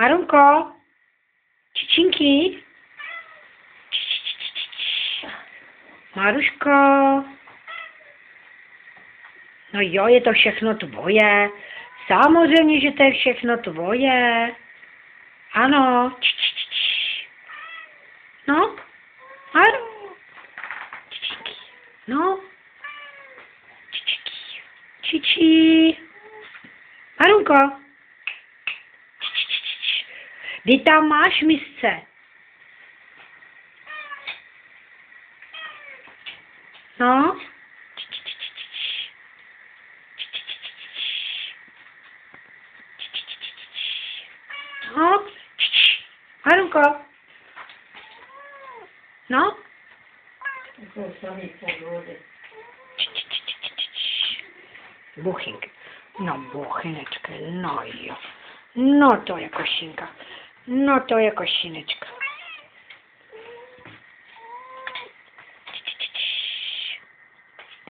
Marunko? Čičinky? Maruško? No jo, je to všechno tvoje. Samozřejmě, že to je všechno tvoje. Ano. No? Maru? Čičinky. No? Čičí. Marunko? Ty tam máš misce. No? No? Marunko? No? Buchynky. No, buchynečka, no jo. No to je košinka. No to je košinečka.